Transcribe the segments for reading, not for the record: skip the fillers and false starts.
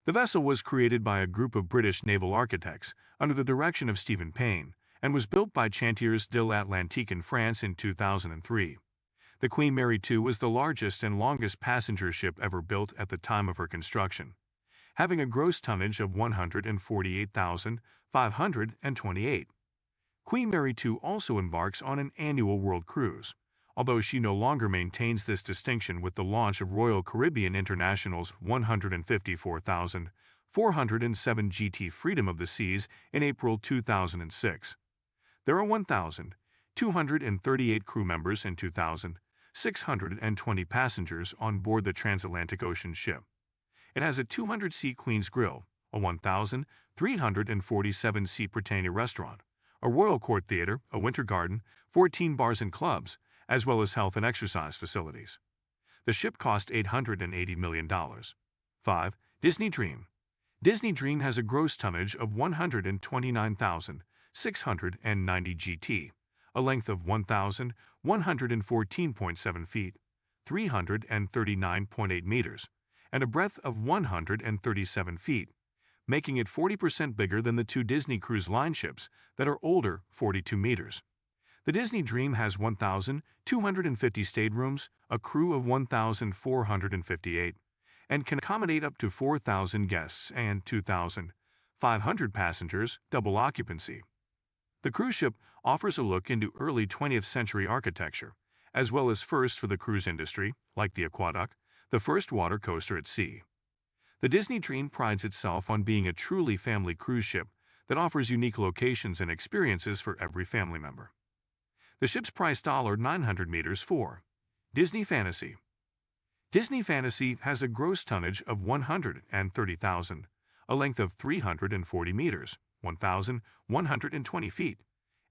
The vessel was created by a group of British naval architects under the direction of Stephen Payne and was built by Chantiers de l'Atlantique in France in 2003. The Queen Mary II was the largest and longest passenger ship ever built at the time of her construction, having a gross tonnage of 148,528. Queen Mary II also embarks on an annual world cruise, although she no longer maintains this distinction with the launch of Royal Caribbean International's 154,407 GT Freedom of the Seas in April 2006. There are 1,238 crew members and 2,620 passengers on board the transatlantic ocean ship. It has a 200-seat Queen's Grill, a 1,347-seat Britannia restaurant, a Royal Court Theatre, a winter garden, 14 bars and clubs, as well as health and exercise facilities. The ship cost $880 million. 5. Disney Dream. Disney Dream has a gross tonnage of 129,690 GT, a length of 1,114.7 feet, 339.8 meters, and a breadth of 137 feet, making it 40% bigger than the two Disney Cruise Line ships that are older, 42 meters. The Disney Dream has 1,250 staterooms, a crew of 1,458, and can accommodate up to 4,000 guests and 2,500 passengers, double occupancy. The cruise ship offers a look into early 20th century architecture, as well as firsts for the cruise industry, like the Aqueduct, the first water coaster at sea. The Disney Dream prides itself on being a truly family cruise ship that offers unique locations and experiences for every family member. The ship's price $900 meters for Disney Fantasy. Disney Fantasy has a gross tonnage of 130,000, a length of 340 meters, 1,120 feet,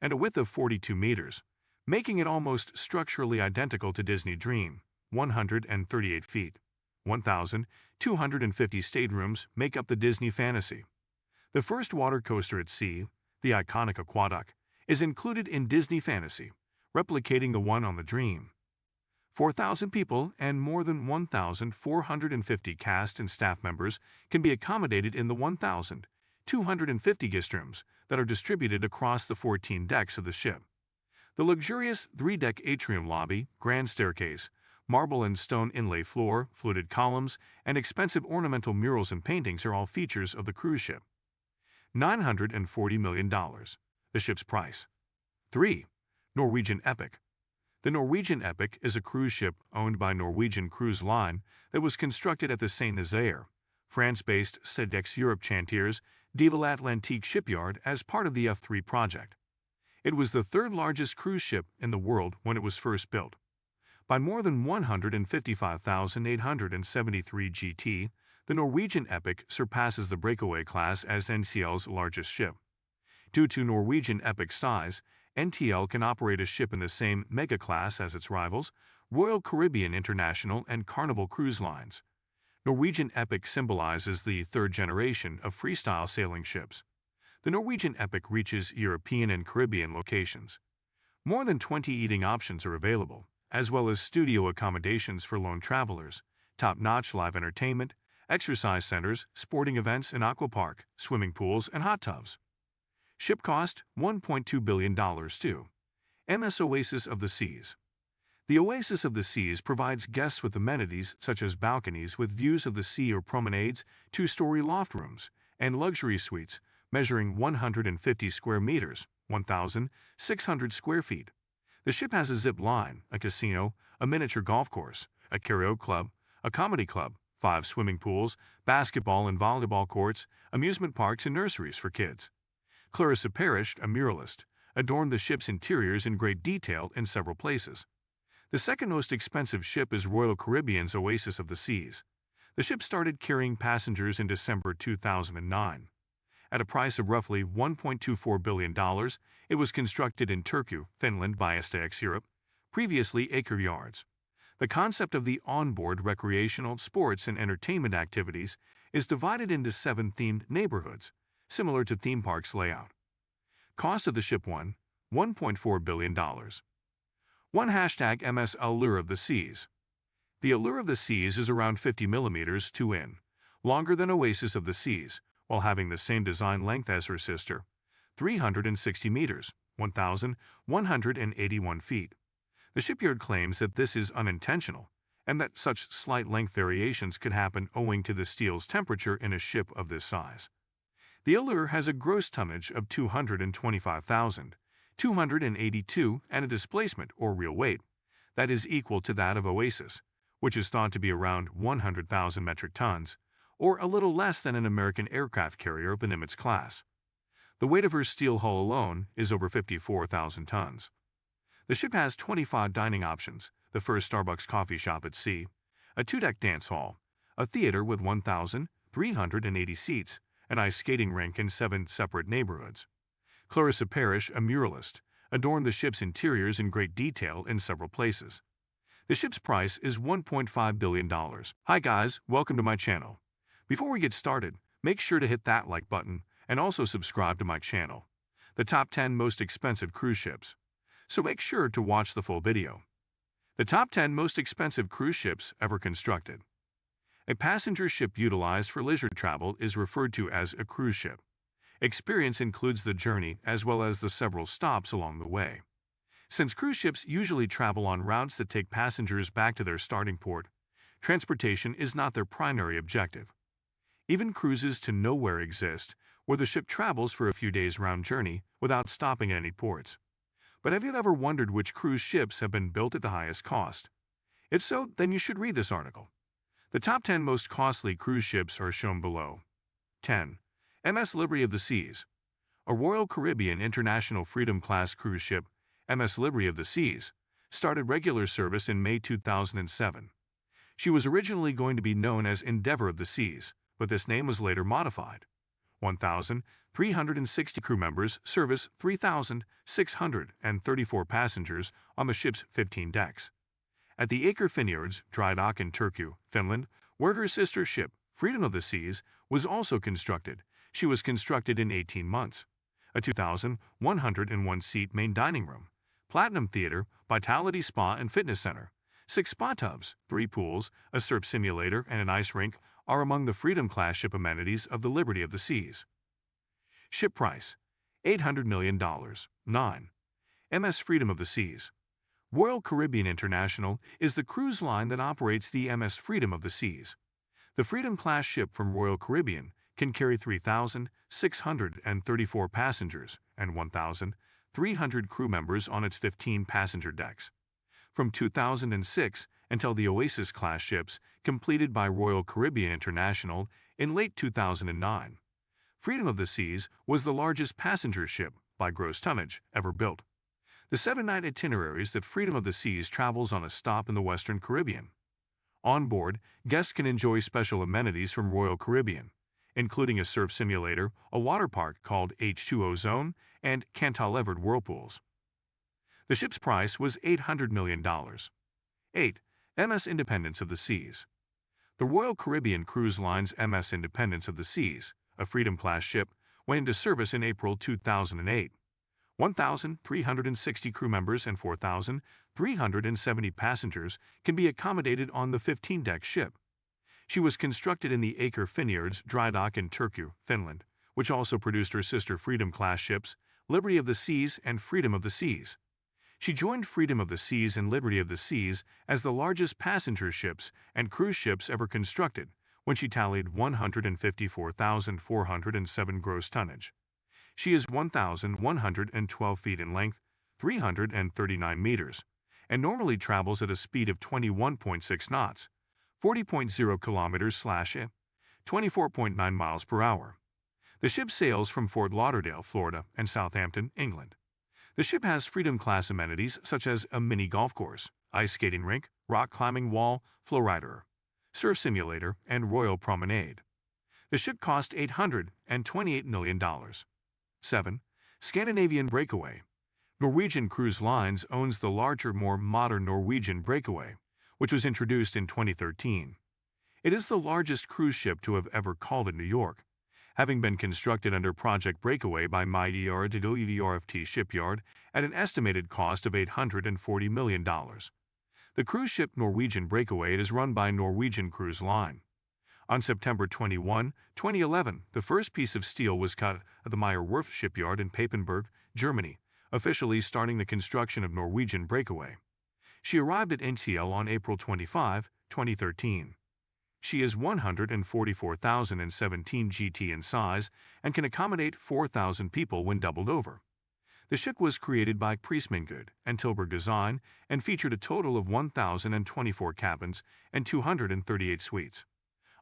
and a width of 42 meters, making it almost structurally identical to Disney Dream, 138 feet. 1,250 staterooms make up the Disney Fantasy. The first water coaster at sea, the iconic Aqueduct, is included in Disney Fantasy, replicating the one on the Dream. 4,000 people and more than 1,450 cast and staff members can be accommodated in the 1,250 guest rooms that are distributed across the 14 decks of the ship. The luxurious 3-deck atrium lobby, grand staircase, marble and stone inlay floor, fluted columns, and expensive ornamental murals and paintings are all features of the cruise ship. $940 million. The ship's price. 3. Norwegian Epic. The Norwegian Epic is a cruise ship owned by Norwegian Cruise Line that was constructed at the Saint-Nazaire, France-based Cedex Europe Chantiers de l'Atlantique shipyard as part of the F3 project. It was the third largest cruise ship in the world when it was first built. By more than 155,873 GT, the Norwegian Epic surpasses the Breakaway class as NCL's largest ship. Due to Norwegian Epic's size, NTL can operate a ship in the same mega class as its rivals, Royal Caribbean International and Carnival Cruise Lines. Norwegian Epic symbolizes the third generation of freestyle sailing ships. The Norwegian Epic reaches European and Caribbean locations. More than 20 eating options are available, as well as studio accommodations for lone travelers, top-notch live entertainment, exercise centers, sporting events, an aquapark, swimming pools, and hot tubs. Ship cost $1.2 billion to MS Oasis of the Seas. The Oasis of the Seas provides guests with amenities such as balconies with views of the sea or promenades, 2-story loft rooms, and luxury suites measuring 150 square meters, 1,600 square feet. The ship has a zip line, a casino, a miniature golf course, a karaoke club, a comedy club, 5 swimming pools, basketball and volleyball courts, amusement parks, and nurseries for kids. Clarissa Parrish, a muralist, adorned the ship's interiors in great detail in several places. The second most expensive ship is Royal Caribbean's Oasis of the Seas. The ship started carrying passengers in December 2009. At a price of roughly $1.24 billion, it was constructed in Turku, Finland by STX Europe, previously Acre Yards. The concept of the onboard recreational, sports, and entertainment activities is divided into 7 themed neighborhoods, similar to theme parks layout. Cost of the ship $1.4 billion. 1 #MS Allure of the Seas. The Allure of the Seas is around 50 millimeters 2 in, longer than Oasis of the Seas, while having the same design length as her sister, 360 meters, 1,181 feet. The shipyard claims that this is unintentional, and that such slight length variations could happen owing to the steel's temperature in a ship of this size. The Allure has a gross tonnage of 225,282 and a displacement, or real weight, that is equal to that of Oasis, which is thought to be around 100,000 metric tons, or a little less than an American aircraft carrier of the Nimitz class. The weight of her steel hull alone is over 54,000 tons. The ship has 25 dining options, the first Starbucks coffee shop at sea, a 2-deck dance hall, a theater with 1,380 seats, an ice skating rink in 7 separate neighborhoods. Clarissa Parrish, a muralist, adorned the ship's interiors in great detail in several places. The ship's price is $1.5 billion. Hi guys, welcome to my channel. Before we get started, make sure to hit that like button and also subscribe to my channel. The top 10 most expensive cruise ships. So make sure to watch the full video. The top 10 most expensive cruise ships ever constructed. A passenger ship utilized for leisure travel is referred to as a cruise ship. Experience includes the journey as well as the several stops along the way. Since cruise ships usually travel on routes that take passengers back to their starting port, transportation is not their primary objective. Even cruises to nowhere exist, where the ship travels for a few days round journey without stopping at any ports. But have you ever wondered which cruise ships have been built at the highest cost? If so, then you should read this article. The top 10 most costly cruise ships are shown below. 10. MS Liberty of the Seas. A Royal Caribbean International Freedom Class cruise ship, MS Liberty of the Seas, started regular service in May 2007. She was originally going to be known as Endeavour of the Seas, but this name was later modified. 1,360 crew members service 3,634 passengers on the ship's 15 decks. At the Aker Finnyards dry dock in Turku, Finland, where her sister ship, Freedom of the Seas, was also constructed, she was constructed in 18 months. A 2,101-seat main dining room, Platinum Theater, Vitality Spa and Fitness Center, 6 spa tubs, 3 pools, a surf simulator, and an ice rink are among the Freedom-class ship amenities of the Liberty of the Seas. Ship price, $800 million. 9. MS Freedom of the Seas. Royal Caribbean International is the cruise line that operates the MS Freedom of the Seas. The Freedom-class ship from Royal Caribbean can carry 3,634 passengers and 1,300 crew members on its 15 passenger decks. From 2006 until the Oasis-class ships completed by Royal Caribbean International in late 2009. Freedom of the Seas was the largest passenger ship by gross tonnage ever built. The 7-night itineraries that Freedom of the Seas travels on a stop in the Western Caribbean. On board, guests can enjoy special amenities from Royal Caribbean, including a surf simulator, a water park called H2O Zone, and cantilevered whirlpools. The ship's price was $800 million. 8. MS Independence of the Seas. The Royal Caribbean Cruise Line's MS Independence of the Seas, a Freedom-class ship, went into service in April 2008. 1,360 crew members and 4,370 passengers can be accommodated on the 15-deck ship. She was constructed in the Aker Finnyards dry dock in Turku, Finland, which also produced her sister Freedom-class ships, Liberty of the Seas and Freedom of the Seas. She joined Freedom of the Seas and Liberty of the Seas as the largest passenger ships and cruise ships ever constructed, when she tallied 154,407 gross tonnage. She is 1,112 feet in length, 339 meters, and normally travels at a speed of 21.6 knots, 40.0 kilometers/24.9 miles per hour. The ship sails from Fort Lauderdale, Florida, and Southampton, England. The ship has Freedom-class amenities such as a mini golf course, ice skating rink, rock climbing wall, flowrider, surf simulator, and royal promenade. The ship cost $828 million. 7. Scandinavian Breakaway. Norwegian Cruise Lines owns the larger, more modern Norwegian Breakaway, which was introduced in 2013. It is the largest cruise ship to have ever called at New York, having been constructed under Project Breakaway by WRFT Shipyard at an estimated cost of $840 million. The cruise ship Norwegian Breakaway is run by Norwegian Cruise Line. On September 21, 2011, the first piece of steel was cut at the Meyer Werft shipyard in Papenburg, Germany, officially starting the construction of Norwegian Breakaway. She arrived at NCL on April 25, 2013. She is 144,017 GT in size and can accommodate 4,000 people when doubled over. The ship was created by Priestmangood and Tilburg Design and featured a total of 1,024 cabins and 238 suites.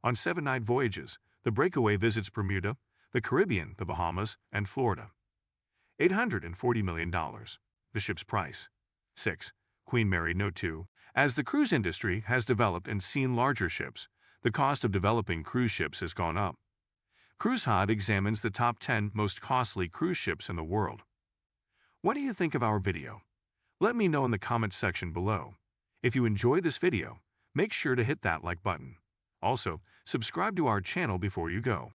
On 7-night voyages, the Breakaway visits Bermuda, the Caribbean, the Bahamas, and Florida. $840 million. The ship's price. 6. Queen Mary Note 2. As the cruise industry has developed and seen larger ships, the cost of developing cruise ships has gone up. Cruise Hive examines the top 10 most costly cruise ships in the world. What do you think of our video? Let me know in the comment section below. If you enjoyed this video, make sure to hit that like button. Also, subscribe to our channel before you go.